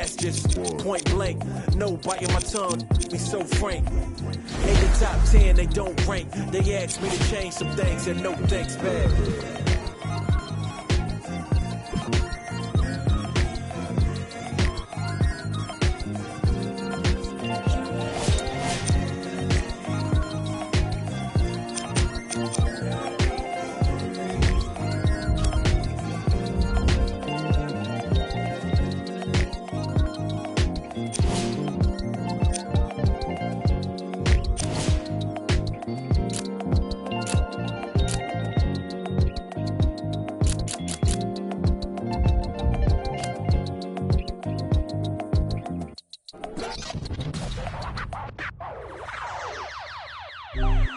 that's just point blank. No biting my tongue, be so frank. Ain't the top 10, they don't rank. They asked me to change some things, and no thanks back.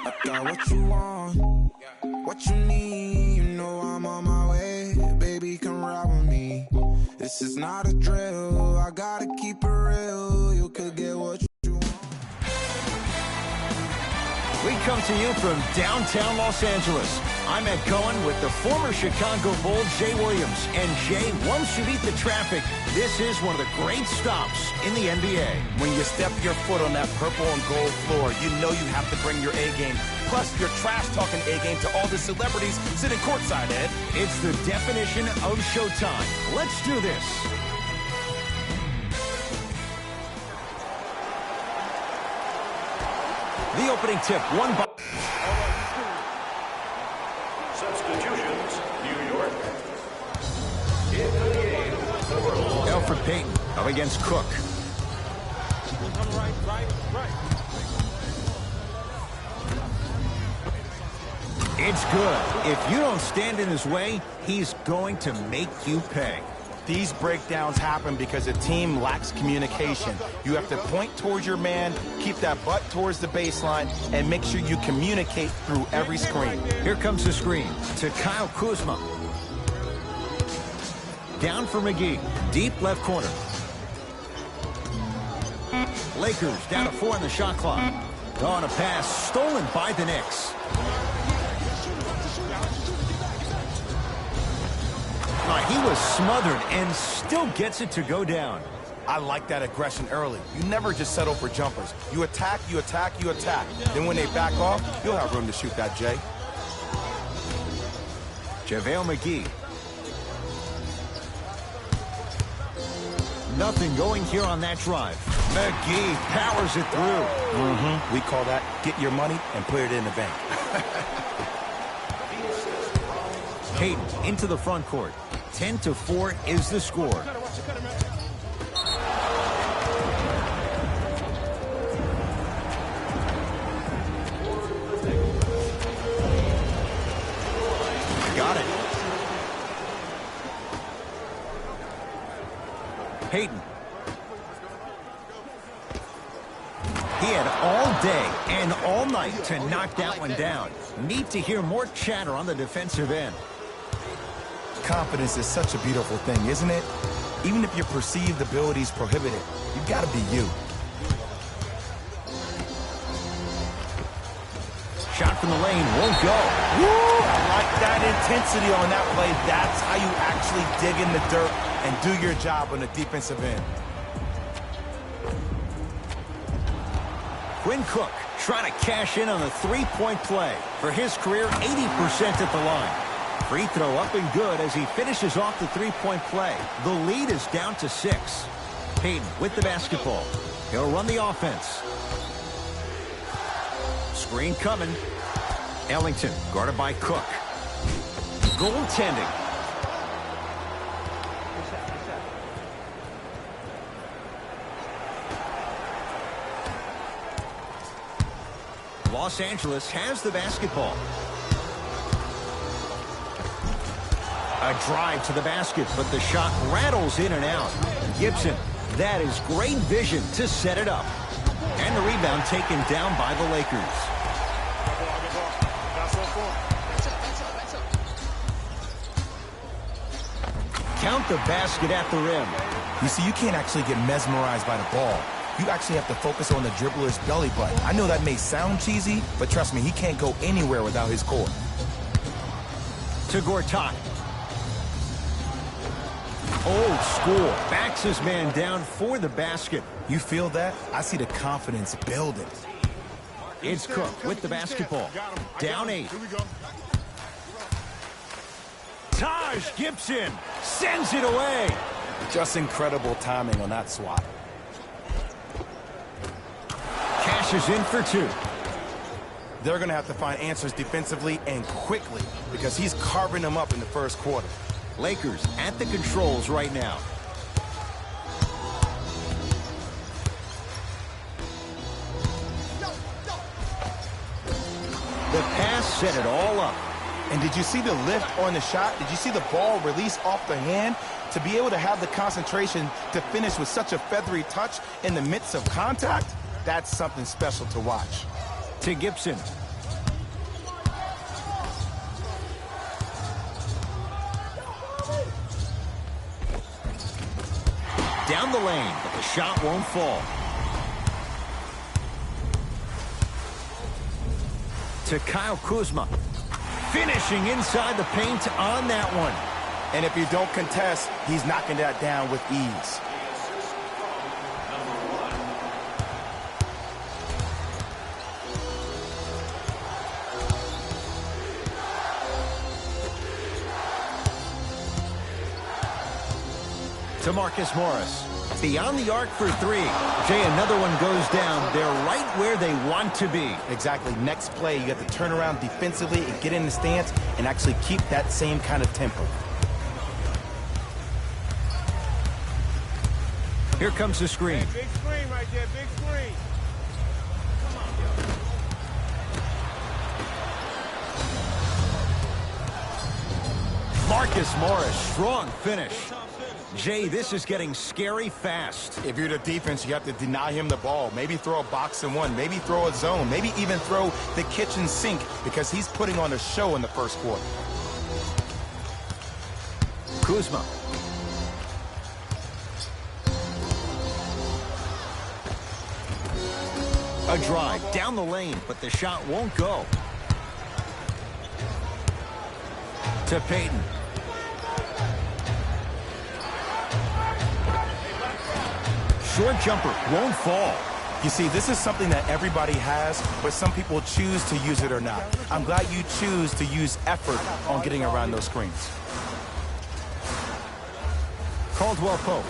I got what you want, what you need. You know I'm on my way, baby, come ride with me. This is not a drill, I gotta keep it real. You could get what you want. We come to you from downtown Los Angeles. I'm Ed Cohen with the former Chicago Bull, Jay Williams. And Jay, once you beat the traffic, this is one of the great stops in the NBA. When you step your foot on that purple and gold floor, you know you have to bring your A game. Plus, your trash-talking A game to all the celebrities sitting courtside, Ed. It's the definition of showtime. Let's do this. The opening tip, one by... Substitutions, New York. In the game, Elfrid Payton up against Cook. It's good. If you don't stand in his way, he's going to make you pay. These breakdowns happen because a team lacks communication. You have to point towards your man, keep that butt towards the baseline, and make sure you communicate through every screen. Here comes the screen to Kyle Kuzma. Down for McGee. Deep left corner. Lakers down to 4 in the shot clock. On a pass stolen by the Knicks. He was smothered and still gets it to go down. I like that aggression early. You never just settle for jumpers. You attack, you attack, you attack. Then when they back off, you'll have room to shoot that, Jay. JaVale McGee. Nothing going here on that drive. McGee powers it through. We call that get your money and put it in the bank. Payton into the front court. 10-4 is the score. Got it. Payton. He had all day and all night to knock that one down. Need to hear more chatter on the defensive end. Confidence is such a beautiful thing, isn't it? Even if your perceived abilities prohibit it, you gotta be you. Shot from the lane won't go. Woo! I like that intensity on that play. That's how you actually dig in the dirt and do your job on the defensive end. Quinn Cook trying to cash in on a three-point play. For his career, 80% at the line. Free throw up and good as he finishes off the three-point play. The lead is down to 6. Payton with the basketball. He'll run the offense. Screen coming. Ellington guarded by Cook. Goaltending. Los Angeles has the basketball. A drive to the basket, but the shot rattles in and out. Gibson, that is great vision to set it up. And the rebound taken down by the Lakers. Count the basket at the rim. You see, you can't actually get mesmerized by the ball. You actually have to focus on the dribbler's belly button. I know that may sound cheesy, but trust me, he can't go anywhere without his core. To Gortat. Old school. Backs his man down for the basket. You feel that? I see the confidence building. It's Cook with the basketball. Down 8. Taj Gibson sends it away. Just incredible timing on that swat. Cashes in for 2. They're going to have to find answers defensively and quickly because he's carving them up in the first quarter. Lakers at the controls right now. The pass set it all up. And did you see the lift on the shot? Did you see the ball release off the hand? To be able to have the concentration to finish with such a feathery touch in the midst of contact, that's something special to watch. To Gibson. Down the lane, but the shot won't fall. To Kyle Kuzma. Finishing inside the paint on that one. And if you don't contest, he's knocking that down with ease. To Marcus Morris. Beyond the arc for 3. Jay, another one goes down. They're right where they want to be. Exactly. Next play, you have to turn around defensively and get in the stance and actually keep that same kind of tempo. Here comes the screen. Big screen right there, big screen. Marcus Morris, strong finish. Jay, this is getting scary fast. If you're the defense, you have to deny him the ball. Maybe throw a box and one. Maybe throw a zone. Maybe even throw the kitchen sink because he's putting on a show in the first quarter. Kuzma. A drive down the lane, but the shot won't go. To Payton. Short jumper won't fall. You see, this is something that everybody has, but some people choose to use it or not. I'm glad you choose to use effort on getting around those screens. Caldwell Pope.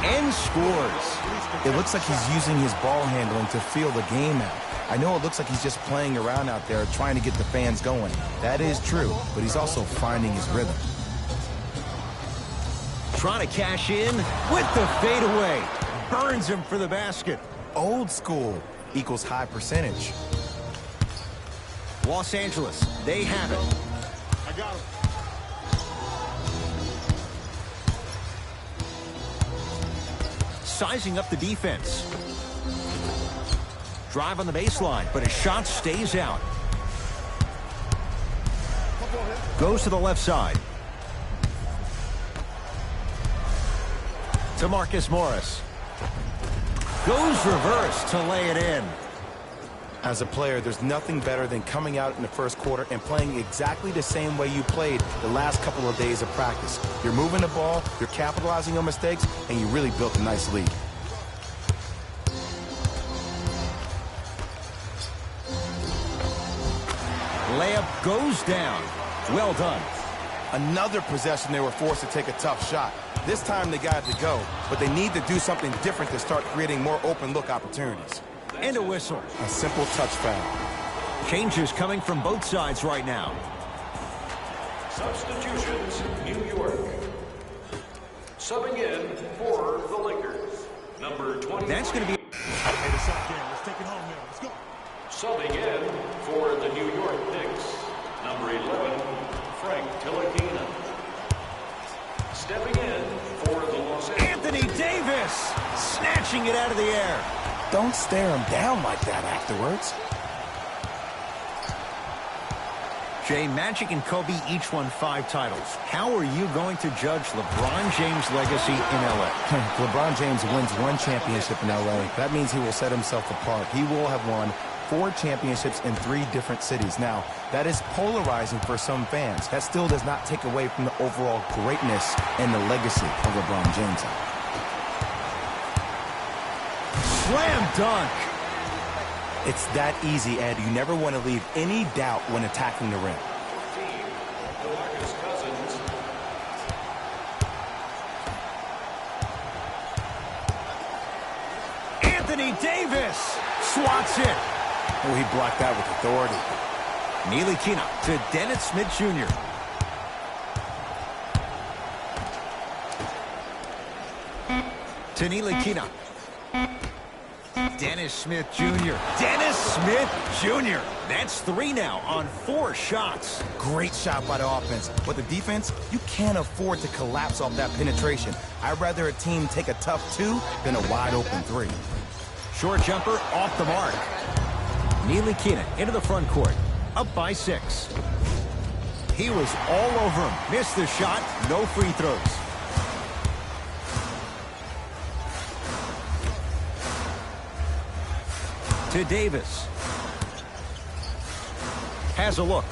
And scores. It looks like he's using his ball handling to feel the game out. I know it looks like he's just playing around out there trying to get the fans going. That is true, but he's also finding his rhythm. Trying to cash in with the fadeaway. Burns him for the basket. Old school equals high percentage. Los Angeles, they have it. I got him. Sizing up the defense. Drive on the baseline, but his shot stays out. Goes to the left side. To Marcus Morris. Goes reverse to lay it in. As a player, there's nothing better than coming out in the first quarter and playing exactly the same way you played the last couple of days of practice. You're moving the ball, you're capitalizing on mistakes, and you really built a nice lead. Layup goes down. Well done. Another possession they were forced to take a tough shot. This time they got it to go, but they need to do something different to start creating more open look opportunities. And a whistle. A simple touch foul. Changes coming from both sides right now. Substitutions, New York. Subbing in for the Lakers, number 20. That's going to be... Hey, the shot game. Let's take it home now. Let's go. Subbing in for the New York Knicks, number 11, Frank Tilakina. Stepping in for the Los Angeles. Anthony Davis snatching it out of the air. Don't stare him down like that afterwards. Jay, Magic and Kobe each won 5 titles. How are you going to judge LeBron James' legacy in L.A.? LeBron James wins 1 championship in L.A. That means he will set himself apart. He will have won 4 championships in 3 different cities. Now, that is polarizing for some fans. That still does not take away from the overall greatness and the legacy of LeBron James. Slam dunk. It's that easy, Ed. You never want to leave any doubt when attacking the rim. Anthony Davis swats it. Oh, he blocked that with authority. Ntilikina to Dennis Smith Jr. To Ntilikina. Dennis Smith Jr. Dennis Smith Jr. That's 3 now on 4 shots. Great shot by the offense. But the defense, you can't afford to collapse off that penetration. I'd rather a team take a tough 2 than a wide-open 3. Short jumper off the mark. Ntilikina into the front court. Up by 6. He was all over him. Missed the shot. No free throws. To Davis. Has a look.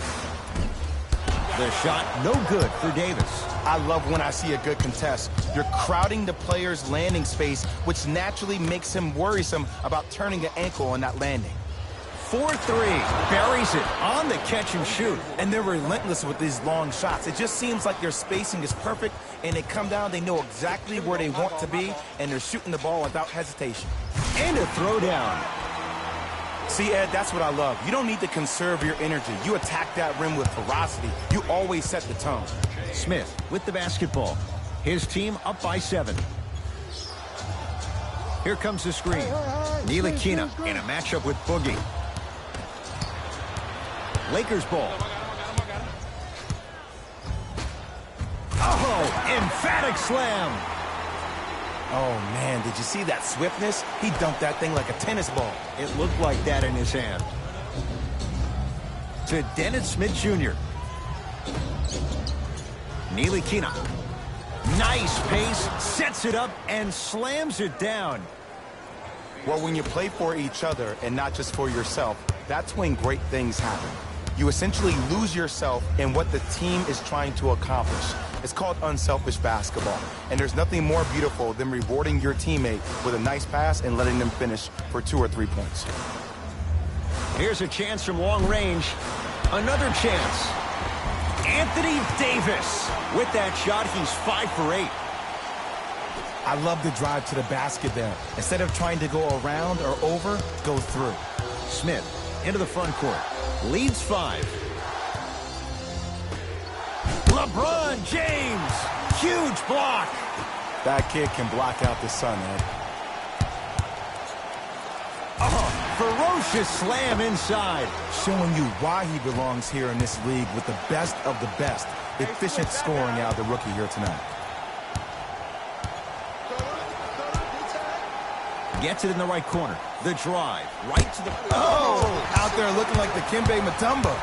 The shot no good for Davis. I love when I see a good contest. You're crowding the player's landing space, which naturally makes him worrisome about turning an ankle on that landing. 4-3. Buries it on the catch and shoot. And they're relentless with these long shots. It just seems like their spacing is perfect, and they come down, they know exactly where they want to be, and they're shooting the ball without hesitation. And a throwdown. See, Ed, that's what I love. You don't need to conserve your energy. You attack that rim with ferocity. You always set the tone. Smith with the basketball. His team up by 7. Here comes the screen. Ntilikina in a matchup with Boogie. Lakers ball. Oh, emphatic slam. Oh, man, did you see that swiftness? He dunked that thing like a tennis ball. It looked like that in his hand. To Dennis Smith Jr. Ntilikina. Nice pace, sets it up, and slams it down. Well, when you play for each other and not just for yourself, that's when great things happen. You essentially lose yourself in what the team is trying to accomplish. It's called unselfish basketball. And there's nothing more beautiful than rewarding your teammate with a nice pass and letting them finish for 2 or 3 points. Here's a chance from long range. Another chance. Anthony Davis. With that shot, he's 5 for 8. I love the drive to the basket there. Instead of trying to go around or over, go through. Smith into the front court. Leads 5. LeBron James. Huge block. That kid can block out the sun, Ed. Oh, ferocious slam inside. Showing you why he belongs here in this league with the best of the best. Efficient scoring out of the rookie here tonight. Gets it in the right corner. The drive. Right to the... Oh! Out there looking like the Kimbe Mutombo.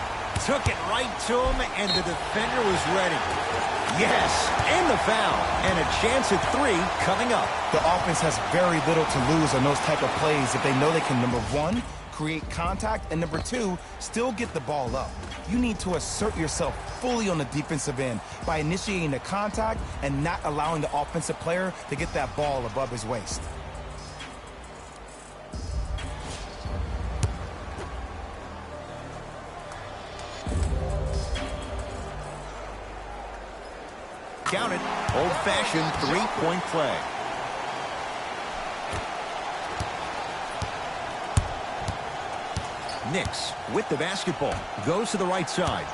Took it right to him, and the defender was ready. Yes, and the foul. And a chance at 3 coming up. The offense has very little to lose on those type of plays if they know they can, number 1, create contact, and number 2, still get the ball up. You need to assert yourself fully on the defensive end by initiating the contact and not allowing the offensive player to get that ball above his waist. Count it. Old-fashioned 3-point play. Knicks with the basketball. Goes to the right side.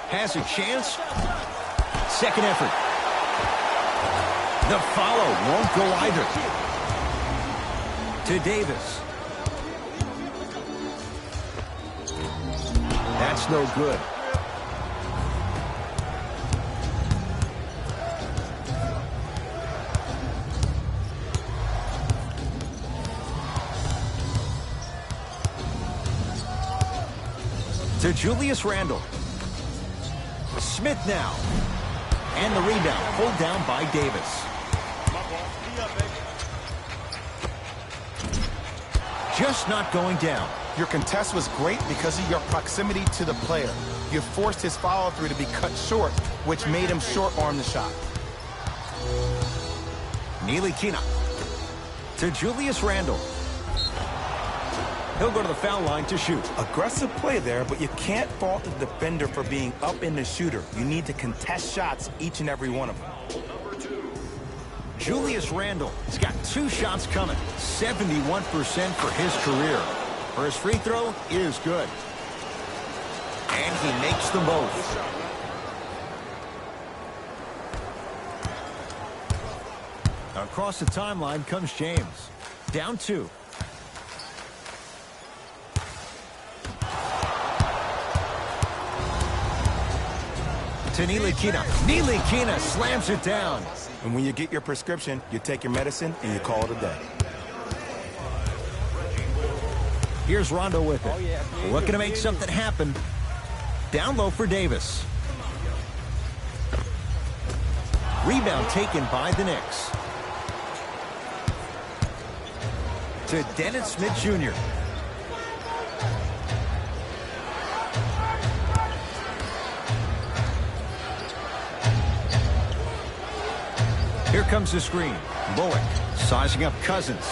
Has a chance. Second effort. The follow won't go either. To Davis. That's no good. To Julius Randle. Smith now. And the rebound pulled down by Davis. just not going down. Your contest was great because of your proximity to the player. You forced his follow-through to be cut short, which made him short-arm the shot. Nilikina to Julius Randle. He'll go to the foul line to shoot. Aggressive play there, but you can't fault the defender for being up in the shooter. You need to contest shots, each and every one of them. Julius Randle has got 2 shots coming. 71% for his career. First free throw is good. And he makes them both. Across the timeline comes James. Down 2. To Nilikina. Nilikina slams it down. And when you get your prescription, you take your medicine and you call it a day. Here's Rondo with it. Looking to make something happen. Down low for Davis. Rebound taken by the Knicks. To Dennis Smith Jr. Here comes the screen. Bullock sizing up Cousins.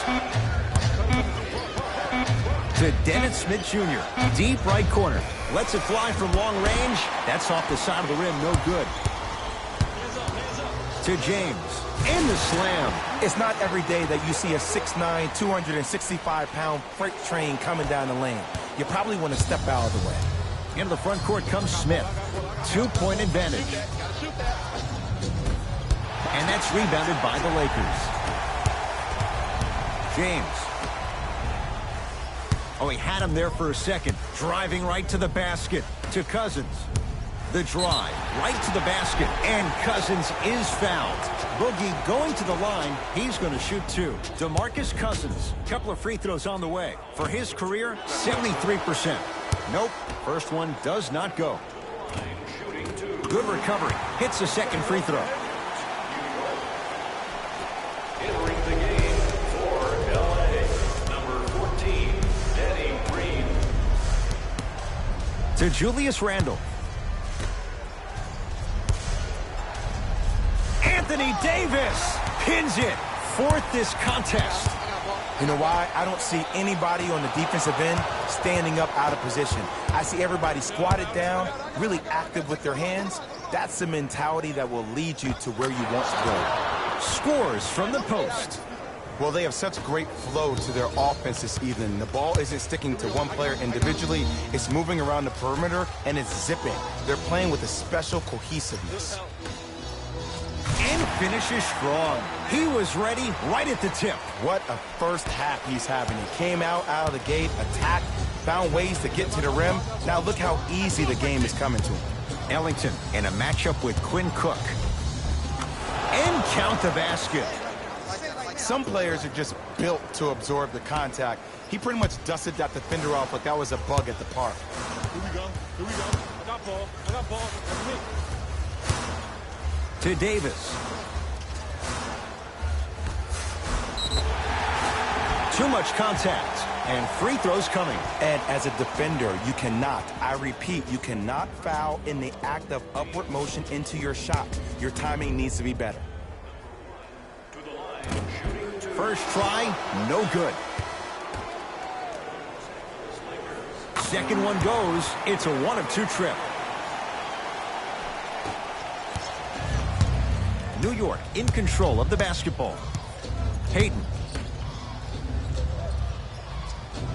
To Dennis Smith Jr. Deep right corner. Lets it fly from long range. That's off the side of the rim. No good. To James. And the slam. It's not every day that you see a 6'9", 265-pound freight train coming down the lane. You probably want to step out of the way. Into the front court comes Smith. 2-point advantage. And that's rebounded by the Lakers. James. Oh, he had him there for a second. Driving right to the basket. To Cousins. The drive. Right to the basket. And Cousins is fouled. Boogie going to the line. He's going to shoot 2. DeMarcus Cousins. Couple of free throws on the way. For his career, 73%. Nope. First one does not go. Good recovery. Hits the second free throw. Entering the game for LA, number 14, Danny Green. To Julius Randle. Anthony Davis pins it. 4th this contest. You know why? I don't see anybody on the defensive end standing up out of position. I see everybody squatted down, really active with their hands. That's the mentality that will lead you to where you want to go. Scores from the post. Well, they have such great flow to their offense this evening. The ball isn't sticking to one player individually. It's moving around the perimeter, and it's zipping. They're playing with a special cohesiveness. And finishes strong. He was ready right at the tip. What a first half he's having. He came out of the gate, attacked, found ways to get to the rim. Now look how easy the game is coming to him. Ellington in a matchup with Quinn Cook. And count the basket. Some players are just built to absorb the contact. He pretty much dusted that defender off like that was a bug at the park. Here we go. Here we go. I got ball. I got ball. That's me. To Davis. Too much contact. And free throws coming. And as a defender, you cannot, I repeat, you cannot foul in the act of upward motion into your shot. Your timing needs to be better. First try, no good. Second one goes. It's a 1 of 2 trip. New York in control of the basketball. Hayden.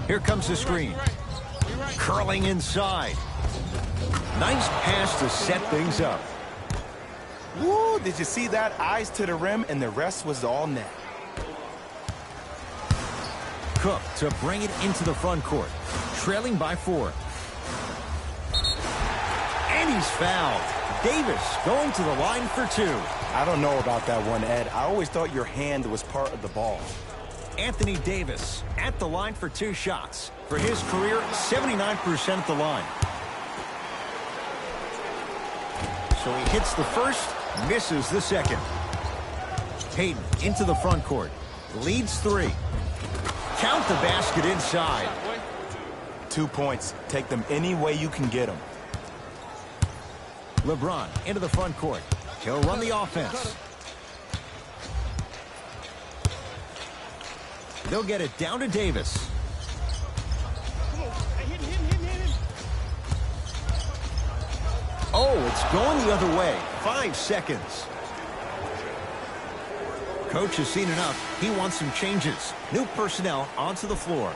Here comes the screen. Curling inside. Nice pass to set things up. Woo, did you see that? Eyes to the rim, and the rest was all net. Cook to bring it into the front court. Trailing by 4. And he's fouled. Davis going to the line for 2. I don't know about that one, Ed. I always thought your hand was part of the ball. Anthony Davis at the line for 2 shots. For his career, 79% at the line. So he hits the first, misses the second. Hayden into the front court. Leads 3. Count the basket inside. 2 points. Take them any way you can get them. LeBron into the front court. He'll run the offense. They'll get it down to Davis. Oh, it's going the other way. 5 seconds. Coach has seen enough. He wants some changes. New personnel onto the floor.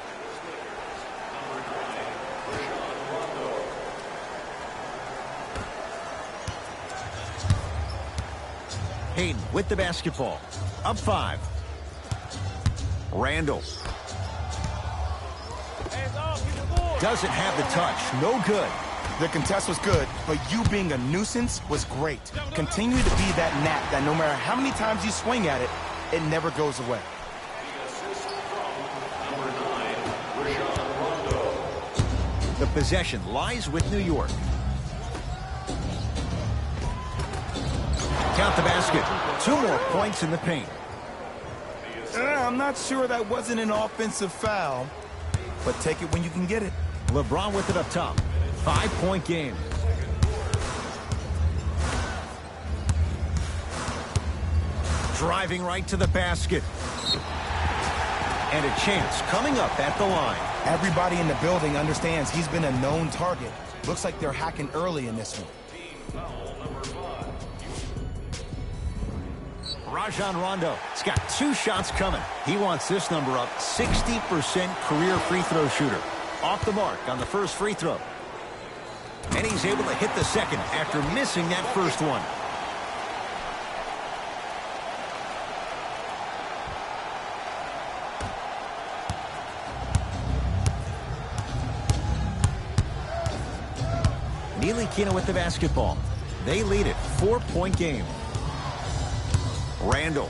Hayden with the basketball. Up 5. Randall. Doesn't have the touch. No good. The contest was good, but you being a nuisance was great. Continue to be that gnat that no matter how many times you swing at it, it never goes away. The possession lies with New York. Count the basket. 2 more points in the paint. I'm not sure that wasn't an offensive foul, but take it when you can get it. LeBron with it up top. 5-point game. Driving right to the basket. And a chance coming up at the line. Everybody in the building understands he's been a known target. Looks like they're hacking early in this one. Rajon Rondo has got 2 shots coming. He wants this number up. 60% career free throw shooter. Off the mark on the first free throw. And he's able to hit the second after missing that first one. Ntilikina with the basketball. They lead it. 4-point game. Randall.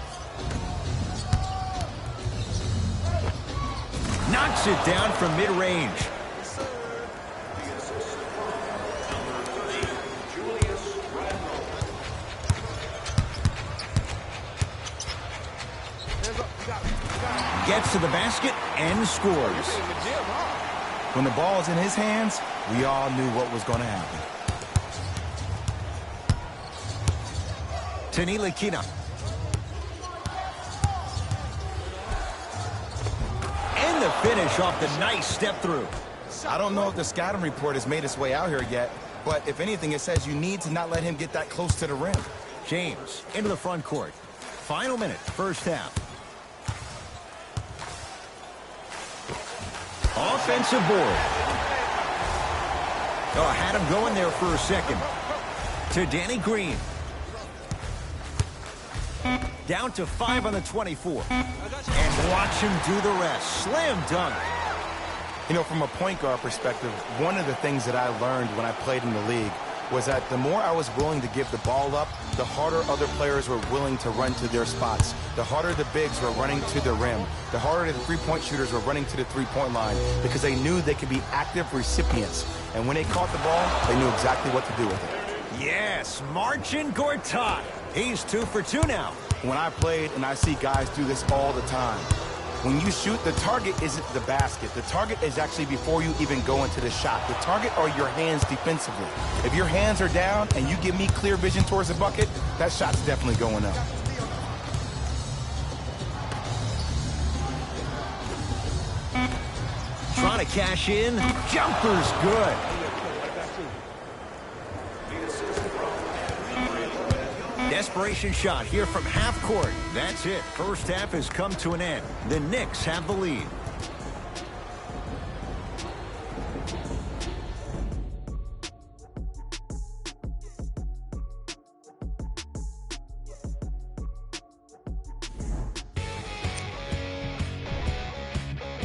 Knocks it down from mid-range. Gets to the basket and scores. When the ball is in his hands, we all knew what was going to happen. Ntilikina. And the finish off the nice step through. I don't know if the scouting report has made its way out here yet, but if anything, it says you need to not let him get that close to the rim. James into the front court. Final minute, first half. Offensive board. Oh, had him going there for a second. To Danny Green. Down to 5 on the 24. And watch him do the rest. Slam dunk. You know, from a point guard perspective, one of the things that I learned when I played in the league was that the more I was willing to give the ball up, the harder other players were willing to run to their spots. The harder the bigs were running to the rim. The harder the three-point shooters were running to the three-point line because they knew they could be active recipients. And when they caught the ball, they knew exactly what to do with it. Yes, Marcin Gortat. He's 2 for 2 now. When I played, and I see guys do this all the time, when you shoot, the target isn't the basket. The target is actually before you even go into the shot. The target are your hands defensively. If your hands are down and you give me clear vision towards the bucket, that shot's definitely going up. Trying to cash in. Jumper's good. Desperation shot here from half court. That's it. First half has come to an end. The Knicks have the lead.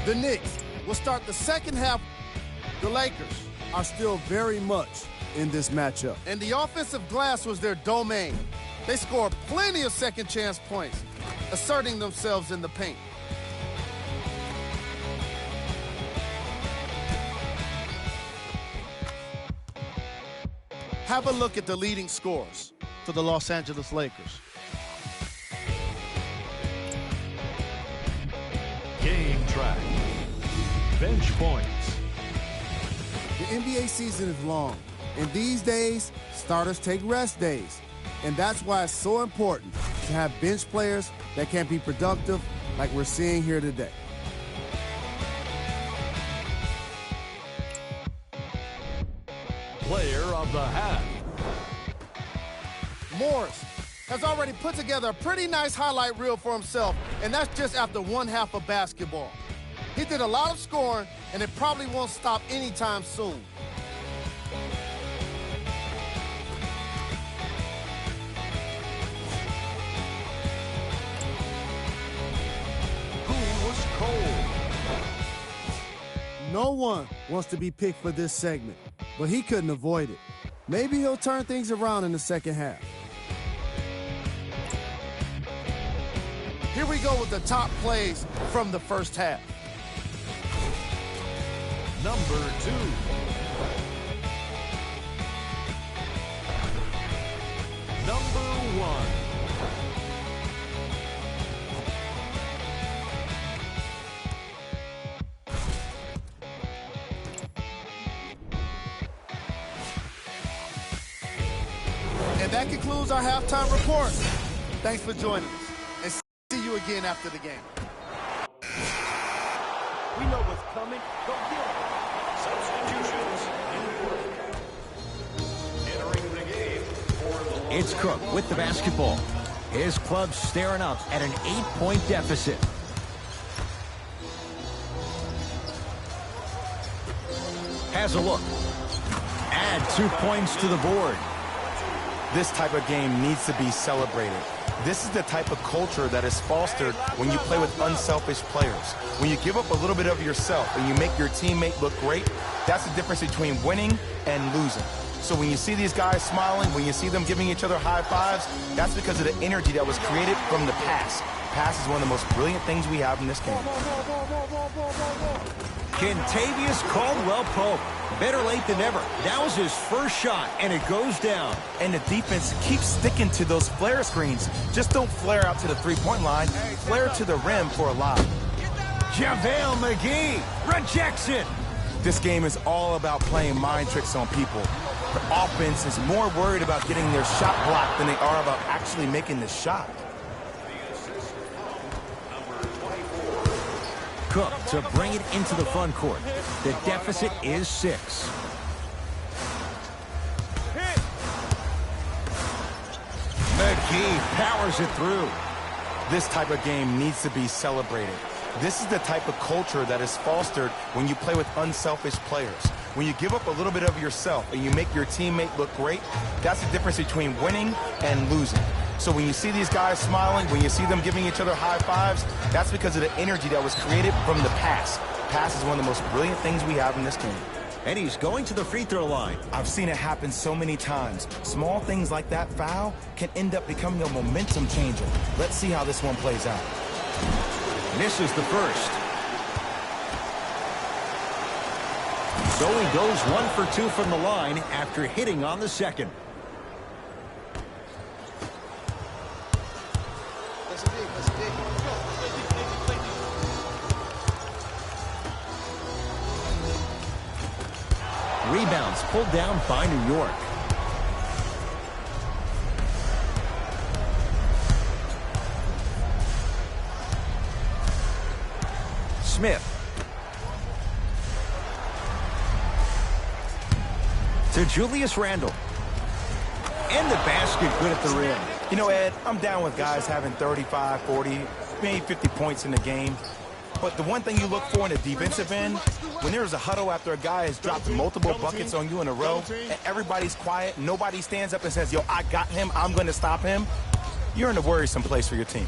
The Knicks will start the second half. The Lakers are still very much in this matchup. And the offensive glass was their domain. They scored plenty of second chance points, asserting themselves in the paint. Have a look at the leading scorers for the Los Angeles Lakers. Game track. Bench points. The NBA season is long, and these days, starters take rest days. And that's why it's so important to have bench players that can be productive like we're seeing here today. Player of the half. Morris has already put together a pretty nice highlight reel for himself, and that's just after one half of basketball. He did a lot of scoring, and it probably won't stop anytime soon. Who was cold? No one wants to be picked for this segment, but he couldn't avoid it. Maybe he'll turn things around in the second half. Here we go with the top plays from the first half. Number 2. Number 1. And that concludes our halftime report. Thanks for joining us, and see you again after the game. We know what's coming. Go get it. Substitutions in work. Entering the game for the It's Cook with the basketball. His club staring up at an 8-point deficit. Has a look. Add 2 points to the board. This type of game needs to be celebrated. This is the type of culture that is fostered when you play with unselfish players. When you give up a little bit of yourself and you make your teammate look great, that's the difference between winning and losing. So when you see these guys smiling, when you see them giving each other high fives, that's because of the energy that was created from the pass. Pass is one of the most brilliant things we have in this game. Kentavious Caldwell-Pope. Better late than never. That was his first shot, and it goes down. And the defense keeps sticking to those flare screens. Just don't flare out to the three-point line. Flare to the rim for a lob. JaVale McGee rejects it. This game is all about playing mind tricks on people. The offense is more worried about getting their shot blocked than they are about actually making the shot. Cook to bring it into the front court. The deficit is 6. McGee powers it through. This type of game needs to be celebrated. This is the type of culture that is fostered when you play with unselfish players. When you give up a little bit of yourself and you make your teammate look great, that's the difference between winning and losing. So when you see these guys smiling, when you see them giving each other high fives, that's because of the energy that was created from the pass. Pass is one of the most brilliant things we have in this game. And he's going to the free throw line. I've seen it happen so many times. Small things like that foul can end up becoming a momentum changer. Let's see how this one plays out. Misses the first. So he goes 1 for 2 from the line after hitting on the second. Rebounds pulled down by New York. Smith. To Julius Randle. And the basket good at the rim. You know, Ed, I'm down with guys having 35, 40, maybe 50 points in the game. But the one thing you look for in the defensive end, when there's a huddle after a guy has dropped multiple buckets on you in a row, and everybody's quiet, nobody stands up and says, yo, I got him, I'm going to stop him, you're in a worrisome place for your team.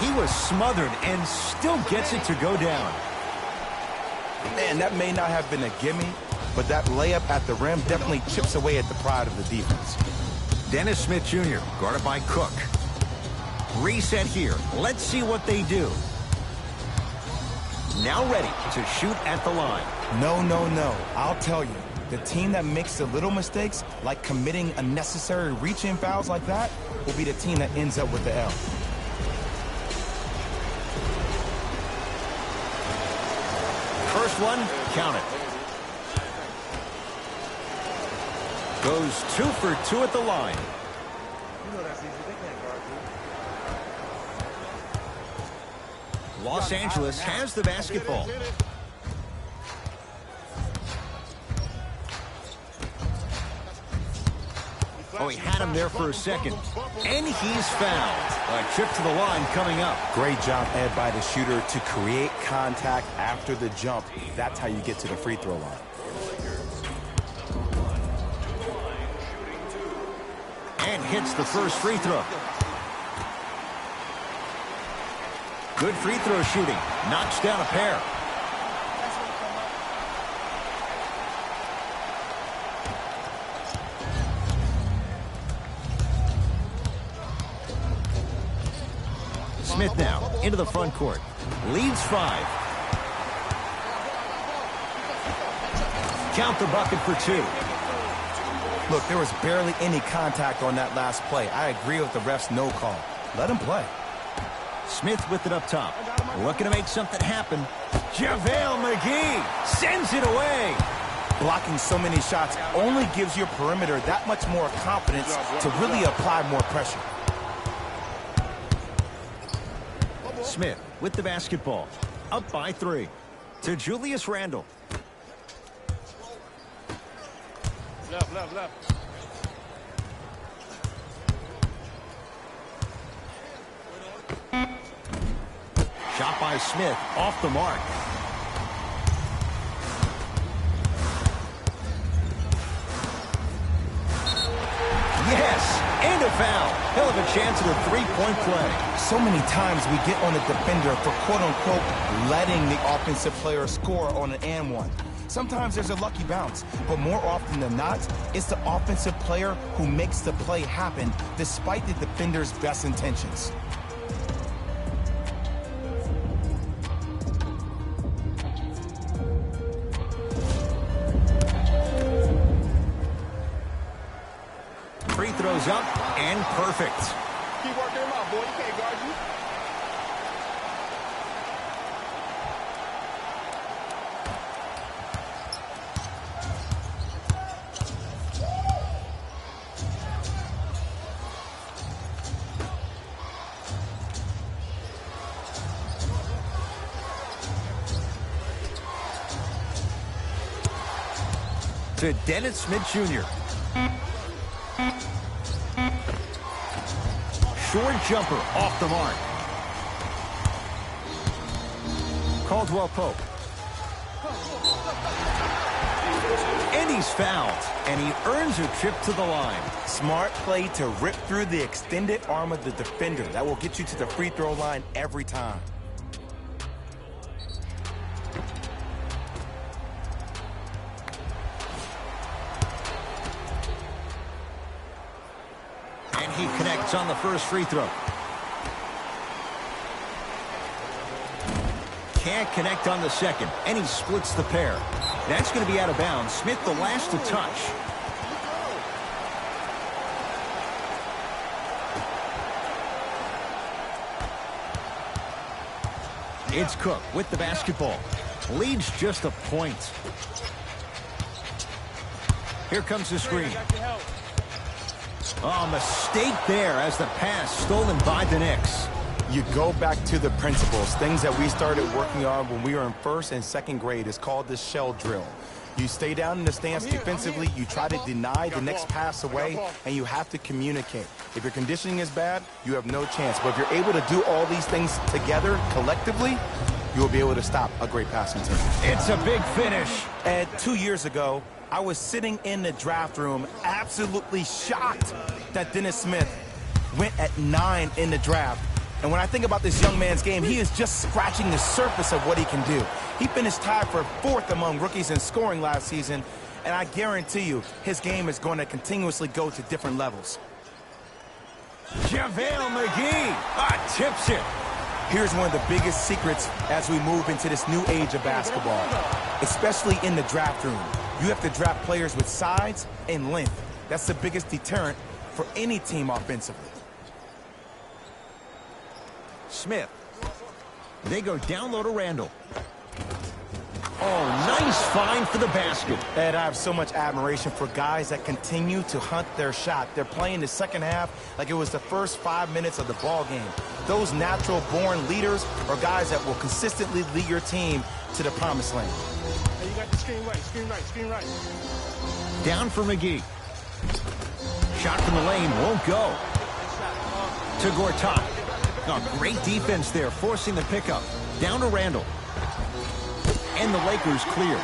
He was smothered and still gets it to go down. Man, that may not have been a gimme, but that layup at the rim definitely chips away at the pride of the defense. Dennis Smith Jr., guarded by Cook. Reset here. Let's see what they do. Now ready to shoot at the line. No, no, no. I'll tell you. The team that makes the little mistakes, like committing unnecessary reach-in fouls like that, will be the team that ends up with the L. first one, count it. Goes 2 for 2 at the line. Los Angeles has the basketball. Oh, he had him there for a second. And he's fouled. A trip to the line coming up. Great job, Ed, by the shooter to create contact after the jump. That's how you get to the free throw line. And hits the first free throw. Good free throw shooting. Knocks down a pair. Smith now into the front court. Leads 5. Count the bucket for 2. Look, there was barely any contact on that last play. I agree with the ref's no call. Let him play. Smith with it up top. Looking to make something happen. JaVale McGee sends it away. Blocking so many shots only gives your perimeter that much more confidence to really apply more pressure. Smith with the basketball. Up by 3. To Julius Randle. Left. Shot by Smith off the mark. Yes, and a foul. He'll have a chance at a 3-point play. So many times we get on the defender for quote-unquote letting the offensive player score on an and one. Sometimes there's a lucky bounce, but more often than not, it's the offensive player who makes the play happen despite the defender's best intentions. Free throws up and perfect. Keep working him out, boy. He can't guard you. To Dennis Smith Jr. Short jumper off the mark. Caldwell Pope. And he's fouled. And he earns a trip to the line. Smart play to rip through the extended arm of the defender. That will get you to the free throw line every time. And he connects on the first free throw. Can't connect on the second, and he splits the pair. That's going to be out of bounds. Smith the last to touch. It's Cook with the basketball. Leads just a point. Here comes the screen. Oh, mistake there as the pass stolen by the Knicks. You go back to the principles, things that we started working on when we were in first and second grade. It's called the shell drill. You stay down in the stance defensively, you try to deny the next pass away, and you have to communicate. If your conditioning is bad, you have no chance. But if you're able to do all these things together, collectively, you will be able to stop a great passing team. It's a big finish. Ed, 2 years ago, I was sitting in the draft room absolutely shocked that Dennis Smith went at 9 in the draft. And when I think about this young man's game, he is just scratching the surface of what he can do. He finished tied for 4th among rookies in scoring last season, and I guarantee you his game is going to continuously go to different levels. JaVale McGee tips it. Here's one of the biggest secrets as we move into this new age of basketball, especially in the draft room. You have to draft players with size and length. That's the biggest deterrent for any team offensively. Smith. They go down low to Randle. Oh, nice find for the basket. Ed, I have so much admiration for guys that continue to hunt their shot. They're playing the second half like it was the first 5 minutes of the ball game. Those natural-born leaders are guys that will consistently lead your team to the promised land. Hey, you got the screen right, screen right, screen right. Down for McGee. Shot from the lane won't go. To Gortat. Oh, great defense there, forcing the pickup. Down to Randall. And the Lakers clear.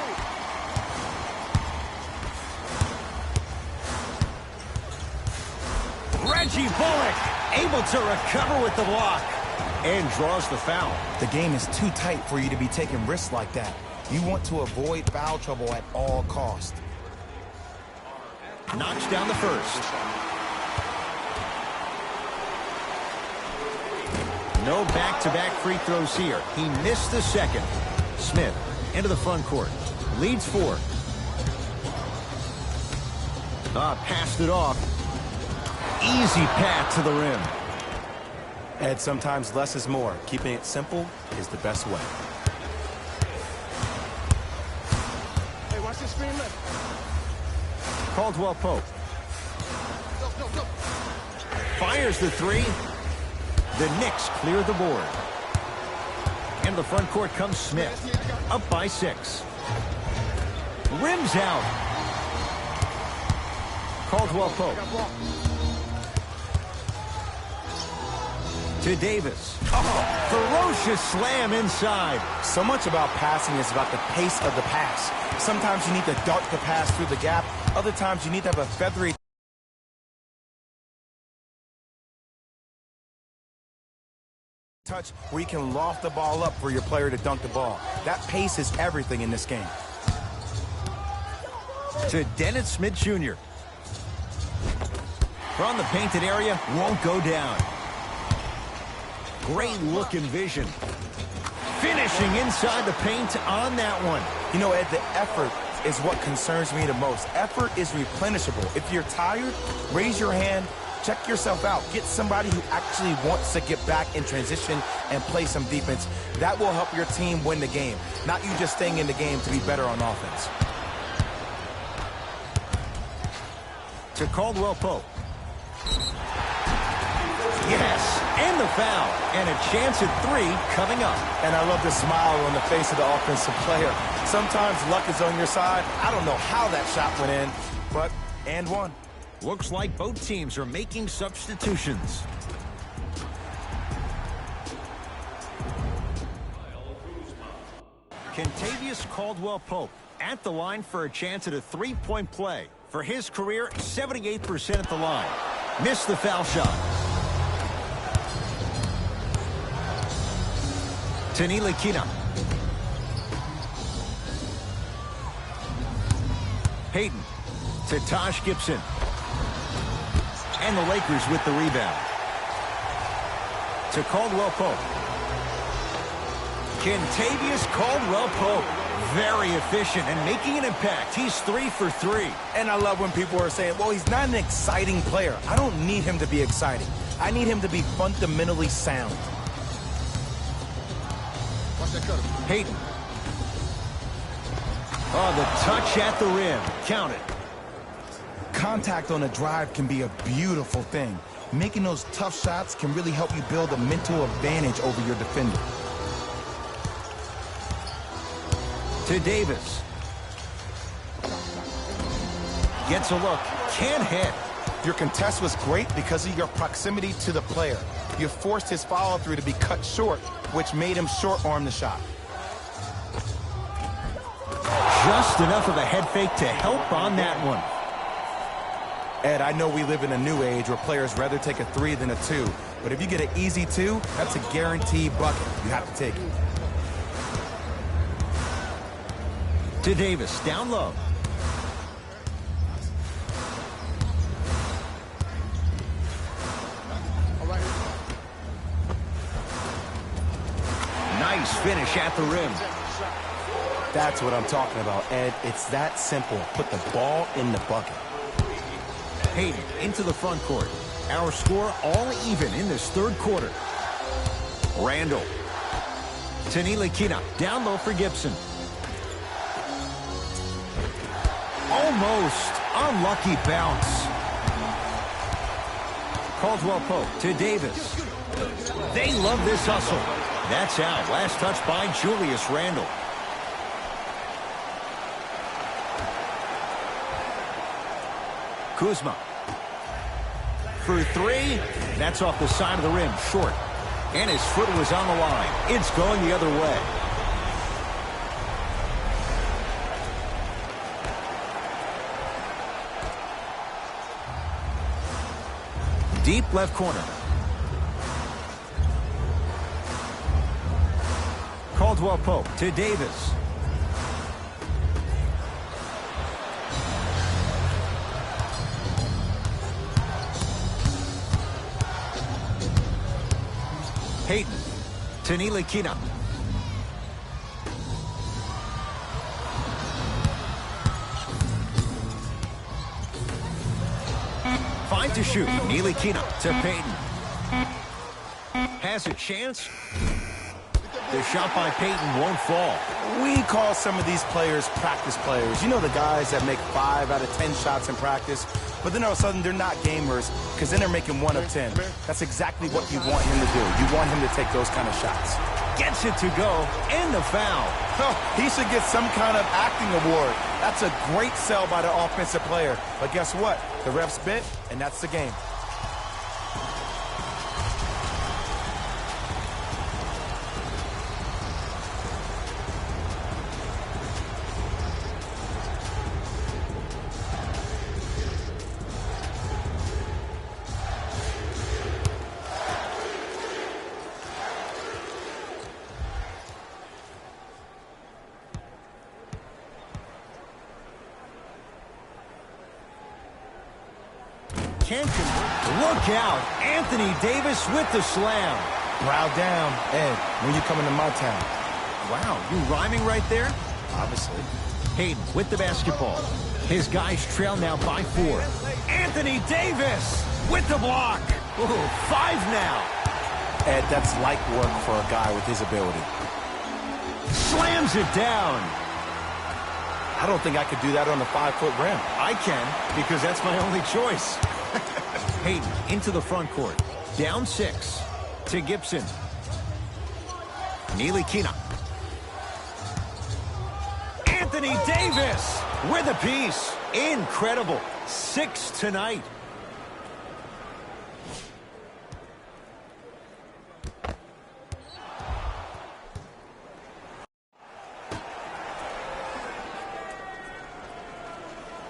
Reggie Bullock able to recover with the block and draws the foul. The game is too tight for you to be taking risks like that. You want to avoid foul trouble at all costs. Knocks down the first. No back-to-back free throws here. He missed the second. Smith into the front court. Leads 4. Passed it off. Easy path to the rim. Ed, sometimes less is more. Keeping it simple is the best way. Hey, watch this screen left. Caldwell Pope. Fires the 3. The Knicks clear the board. In the front court comes Smith. Up by 6. Rims out. Caldwell Pope. To Davis. Oh, ferocious slam inside. So much about passing is about the pace of the pass. Sometimes you need to dart the pass through the gap. Other times you need to have a feathery touch where you can loft the ball up for your player to dunk the ball. That pace is everything in this game. To Dennis Smith Jr. From the painted area, won't go down. Great look and vision. Finishing inside the paint on that one. You know, Ed, the effort is what concerns me the most. Effort is replenishable. If you're tired, raise your hand, check yourself out. Get somebody who actually wants to get back in transition and play some defense. That will help your team win the game, not you just staying in the game to be better on offense. To Caldwell Pope. Yes, and the foul. And a chance at 3 coming up. And I love the smile on the face of the offensive player. Sometimes luck is on your side. I don't know how that shot went in, but and one. Looks like both teams are making substitutions. Kentavious Caldwell Pope at the line for a chance at a 3-point play. For his career, 78% at the line. Missed the foul shot. Ntilikina. Hayden to Taj Gibson. And the Lakers with the rebound. To Caldwell Pope. Kentavious Caldwell Pope. Very efficient and making an impact. He's 3 for 3. And I love when people are saying, well, he's not an exciting player. I don't need him to be exciting. I need him to be fundamentally sound. Hayden. Oh, the touch at the rim. Count it. Contact on a drive can be a beautiful thing. Making those tough shots can really help you build a mental advantage over your defender. To Davis. Gets a look. Can't hit. Your contest was great because of your proximity to the player. You forced his follow-through to be cut short, which made him short-arm the shot. Just enough of a head fake to help on that one. Ed, I know we live in a new age where players rather take a 3 than a 2. But if you get an easy 2, that's a guaranteed bucket. You have to take it. To Davis, down low. Nice finish at the rim. That's what I'm talking about, Ed. It's that simple. Put the ball in the bucket. Hayden into the front court. Our score all even in this third quarter. Randall. Ntilikina down low for Gibson. Almost. Unlucky bounce. Caldwell Pope to Davis. They love this hustle. That's out. Last touch by Julius Randle. Kuzma. For three. That's off the side of the rim. Short. And his foot was on the line. It's going the other way. Deep left corner. Caldwell Pope to Davis. Payton to Nilikina. To shoot. Nilikina to Payton. Has a chance. The shot by Payton won't fall. We call some of these players practice players. You know, the guys that make 5 out of 10 shots in practice, but then all of a sudden they're not gamers because then they're making 1 of 10. That's exactly what you want him to do. You want him to take those kind of shots. Gets it to go, and the foul. Oh, he should get some kind of acting award. That's a great sell by the offensive player. But guess what? The refs bit, and that's the game. Can't convert. Look out. Anthony Davis with the slam. Brow down. Ed, when you coming to my town? Wow, you rhyming right there? Obviously. Hayden with the basketball. His guys trail now by 4. Anthony Davis with the block. Ooh, 5 now. Ed, that's light work for a guy with his ability. Slams it down. I don't think I could do that on a 5-foot rim. I can, because that's my only choice. Hayden into the front court. Down 6 to Gibson. Nilikina. Anthony Davis with a piece. Incredible. 6 tonight.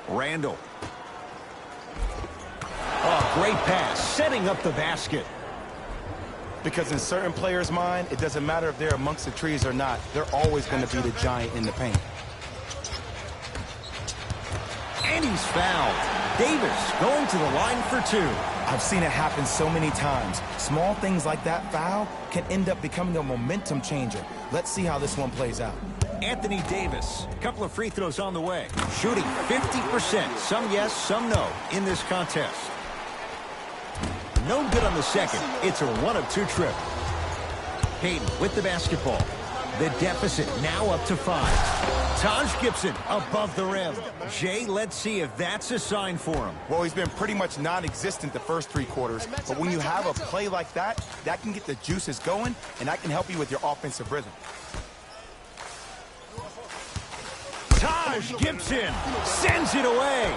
Randle. Oh, great pass. Setting up the basket. Because in certain players' mind, it doesn't matter if they're amongst the trees or not. They're always going to be the giant in the paint. And he's fouled. Davis going to the line for 2. I've seen it happen so many times. Small things like that foul can end up becoming a momentum changer. Let's see how this one plays out. Anthony Davis, a couple of free throws on the way. Shooting 50%, some yes, some no, in this contest. No good on the second. It's a 1 of 2 trip. Hayden with the basketball. The deficit now up to 5. Taj Gibson above the rim. Jay, let's see if that's a sign for him. Well, he's been pretty much non-existent the first 3 quarters, but when you have a play like that, that can get the juices going, and that can help you with your offensive rhythm. Taj Gibson sends it away.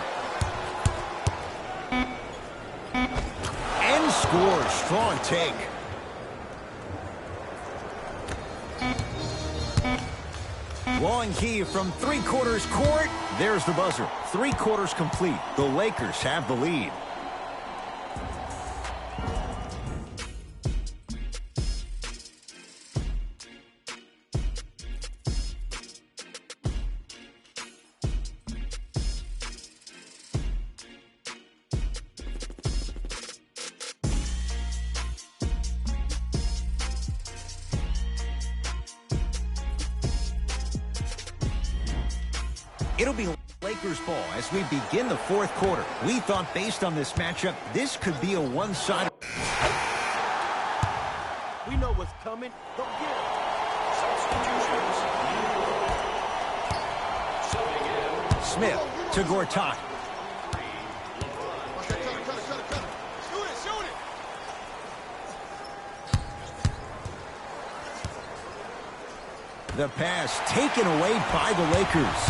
And scores. Strong take. Long heave from 3/4 court. There's the buzzer. 3/4 complete. The Lakers have the lead. It'll be Lakers ball as we begin the 4th quarter. We thought based on this matchup, this could be a one-sided. We know what's coming. Don't get it. Substitutions. Subbing in. Smith to Gortat. The pass taken away by the Lakers.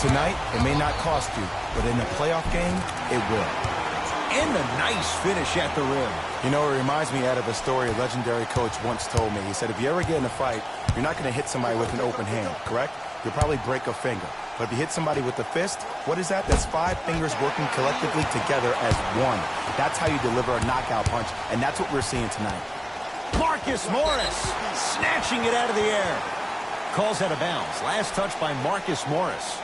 Tonight, it may not cost you, but in a playoff game, it will. And a nice finish at the rim. You know, it reminds me, Ed, of a story a legendary coach once told me. He said, if you ever get in a fight, you're not going to hit somebody with an open hand, correct? You'll probably break a finger. But if you hit somebody with a fist, what is that? That's 5 fingers working collectively together as one. That's how you deliver a knockout punch, and that's what we're seeing tonight. Marcus Morris snatching it out of the air. Calls out of bounds. Last touch by Marcus Morris.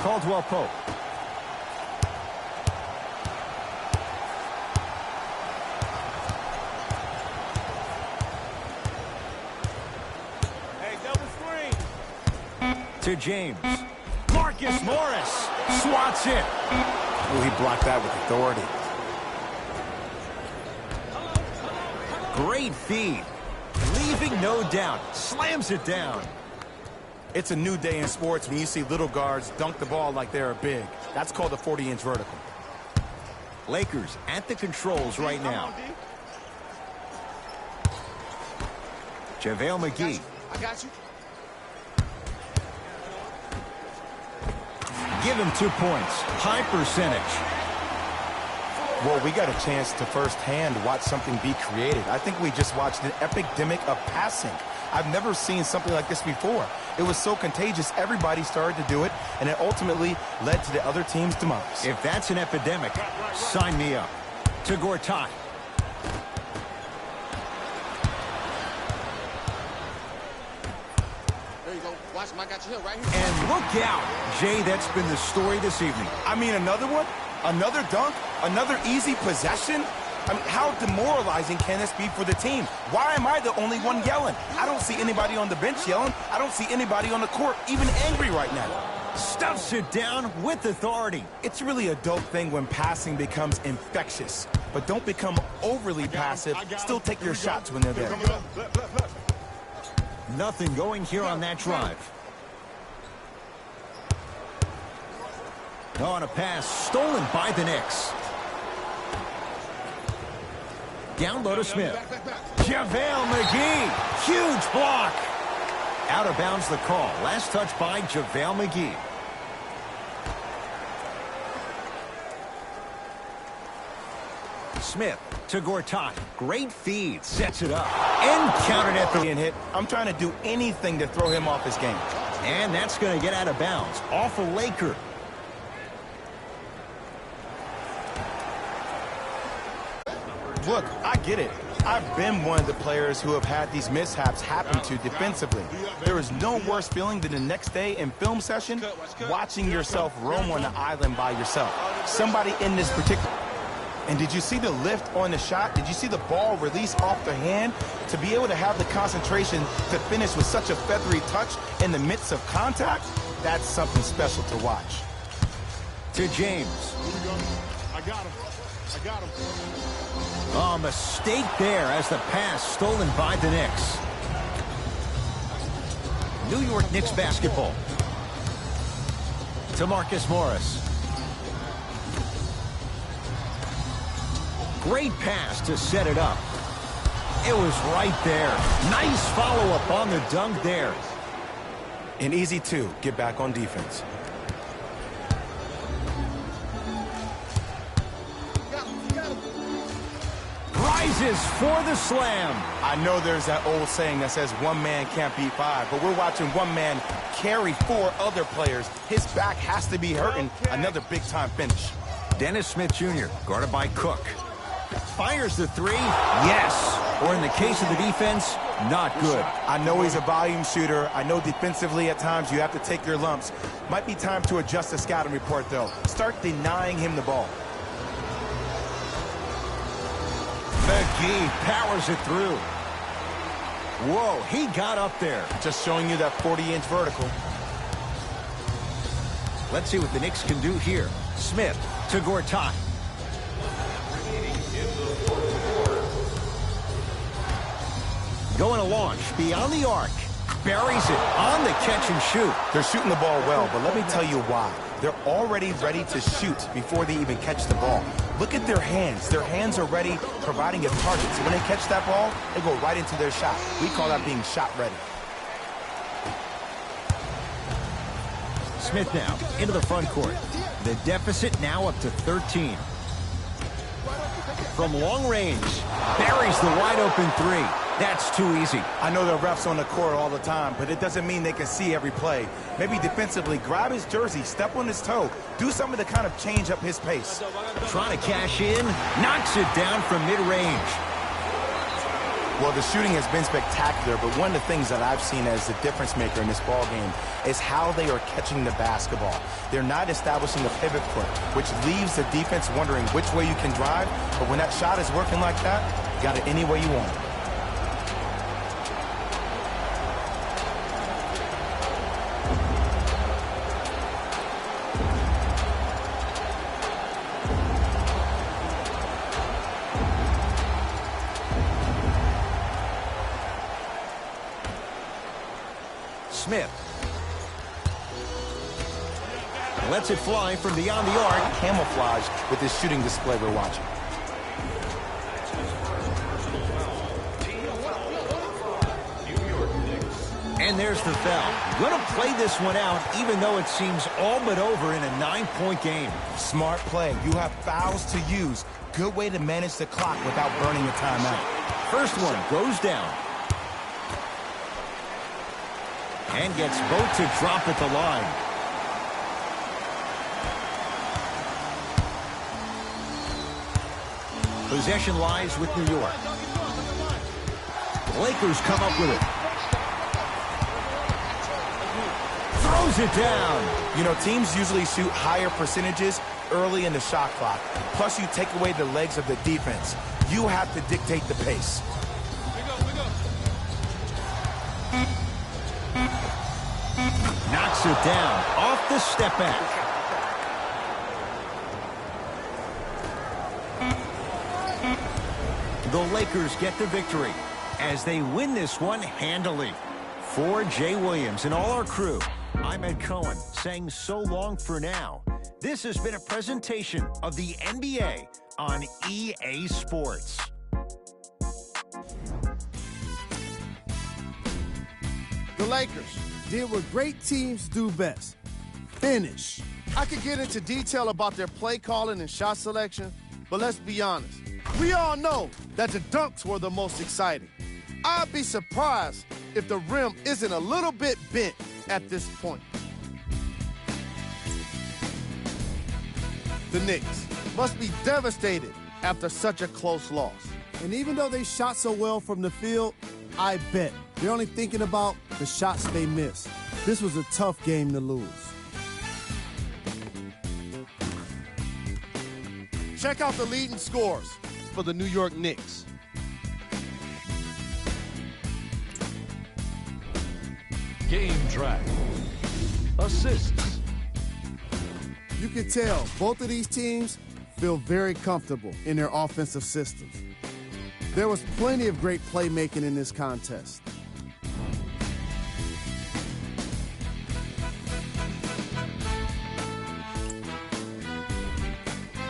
Caldwell Pope. Hey, double screen. To James. Marcus Morris swats it. Oh, he blocked that with authority. Great feed. Leaving no doubt. Slams it down. It's a new day in sports when you see little guards dunk the ball like they're big. That's called a 40-inch vertical. Lakers at the controls right now. JaVale McGee. I got you. Give him 2 points. High percentage. Well, we got a chance to firsthand watch something be created. I think we just watched an epidemic of passing. I've never seen something like this before. It was so contagious, everybody started to do it, and it ultimately led to the other team's demise. If that's an epidemic, sign me up. To Gortat. There you go. Watch him. I got you here right here. And look out. Jay, that's been the story this evening. I mean, another one? Another dunk? Another easy possession? I mean, how demoralizing can this be for the team? Why am I the only one yelling? I don't see anybody on the bench yelling. I don't see anybody on the court even angry right now. Stuffs it down with authority. It's really a dope thing when passing becomes infectious. But don't become overly passive. Still take your shots when they're there. Nothing going here on that drive. On a pass stolen by the Knicks. Down low to Smith. JaVale McGee. Huge block. Out of bounds the call. Last touch by JaVale McGee. Smith to Gortat. Great feed. Sets it up. And counted at the hit. I'm trying to do anything to throw him off his game. And that's going to get out of bounds. Off a Laker. Look, I get it. I've been one of the players who have had these mishaps happen to defensively. There is no worse feeling than the next day in film session watching yourself roam on the island by yourself. Somebody in this particular... And did you see the lift on the shot? Did you see the ball release off the hand? To be able to have the concentration to finish with such a feathery touch in the midst of contact, that's something special to watch. To James. I got him. I got him. Oh, mistake there as the pass stolen by the Knicks. New York Knicks basketball. To Marcus Morris. Great pass to set it up. It was right there. Nice follow-up on the dunk there. An easy two. Get back on defense. Rises for the slam. I know there's that old saying that says one man can't beat five, but we're watching one man carry 4 other players. His back has to be hurting. Another big-time finish. Dennis Smith Jr., guarded by Cook. Fires the three. Yes. Or in the case of the defense, not good. I know he's a volume shooter. I know defensively at times you have to take your lumps. Might be time to adjust the scouting report, though. Start denying him the ball. McGee powers it through. Whoa, he got up there. Just showing you that 40-inch vertical. Let's see what the Knicks can do here. Smith to Gortat. Going to launch beyond the arc. Buries it on the catch and shoot. They're shooting the ball well, but let me tell you why. They're already ready to shoot before they even catch the ball. Look at their hands. Their hands are ready, providing a target. So when they catch that ball, they go right into their shot. We call that being shot ready. Smith now into the front court. The deficit now up to 13. From long range, buries the wide open three. That's too easy. I know there are refs on the court all the time, but it doesn't mean they can see every play. Maybe defensively, grab his jersey, step on his toe, do something to kind of change up his pace. Trying to cash in, knocks it down from mid-range. Well, the shooting has been spectacular, but one of the things that I've seen as the difference maker in this ball game is how they are catching the basketball. They're not establishing a pivot foot, which leaves the defense wondering which way you can drive, but when that shot is working like that, you got it any way you want it. Smith lets it fly from beyond the arc. Camouflage with this shooting display we're watching. And there's the foul. Going to play this one out, even though it seems all but over in a 9-point game. Smart play. You have fouls to use. Good way to manage the clock without burning a timeout. First one goes down. And gets both to drop at the line. Possession lies with New York. The Lakers come up with it. Throws it down. You know, teams usually shoot higher percentages early in the shot clock. Plus, you take away the legs of the defense. You have to dictate the pace. Knocks it down off the step back. The Lakers get the victory as they win this one handily. For Jay Williams and all our crew, I'm Ed Cohen saying so long for now. This has been a presentation of the NBA on EA Sports. The Lakers did what great teams do best. Finish. I could get into detail about their play calling and shot selection, but let's be honest. We all know that the dunks were the most exciting. I'd be surprised if the rim isn't a little bit bent at this point. The Knicks must be devastated after such a close loss. And even though they shot so well from the field, I bet they're only thinking about the shots they missed. This was a tough game to lose. Check out the leading scores for the New York Knicks. Game track. Assists. You can tell both of these teams feel very comfortable in their offensive systems. There was plenty of great playmaking in this contest.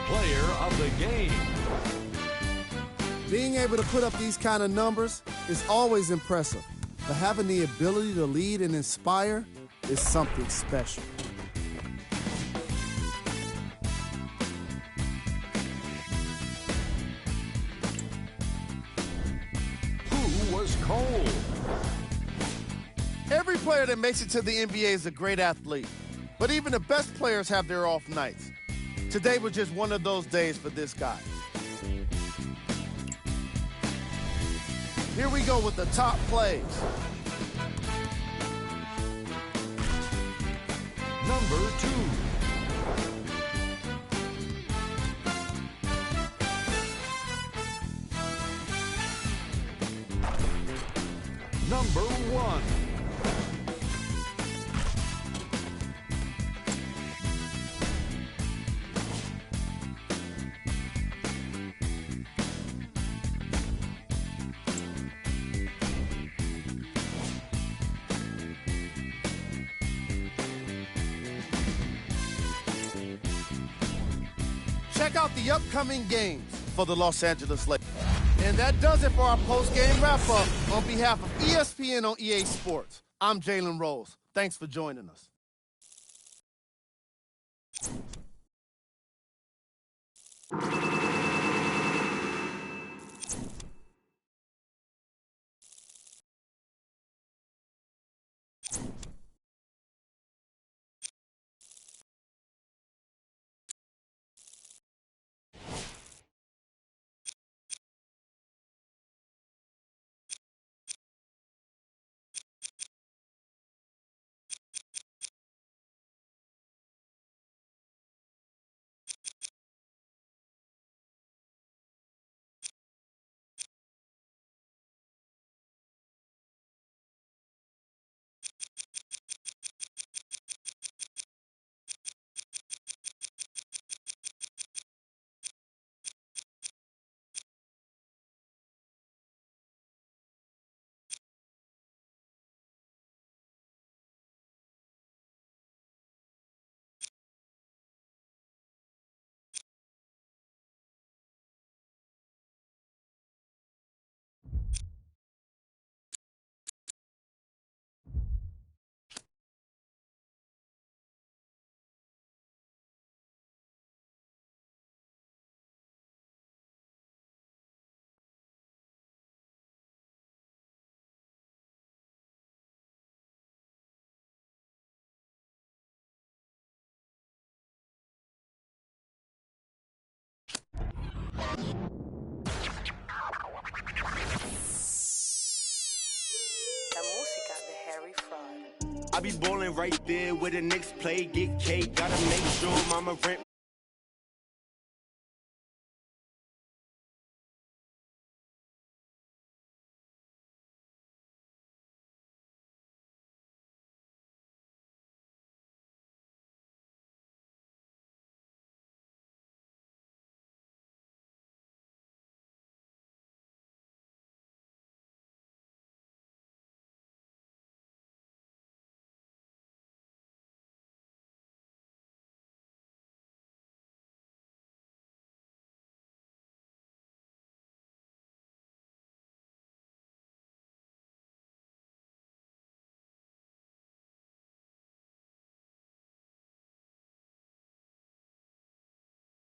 Player of the game. Being able to put up these kind of numbers is always impressive, but having the ability to lead and inspire is something special. Who was cold? Every player that makes it to the NBA is a great athlete, but even the best players have their off nights. Today was just one of those days for this guy. Here we go with the top plays. Number 2. Number 1. check out the upcoming games for the Los Angeles Lakers. And that does it for our post-game wrap-up. On behalf of ESPN on EA Sports, I'm Jalen Rose. Thanks for joining us. I be ballin' right there where the Knicks play, get cake. Gotta make sure mama rent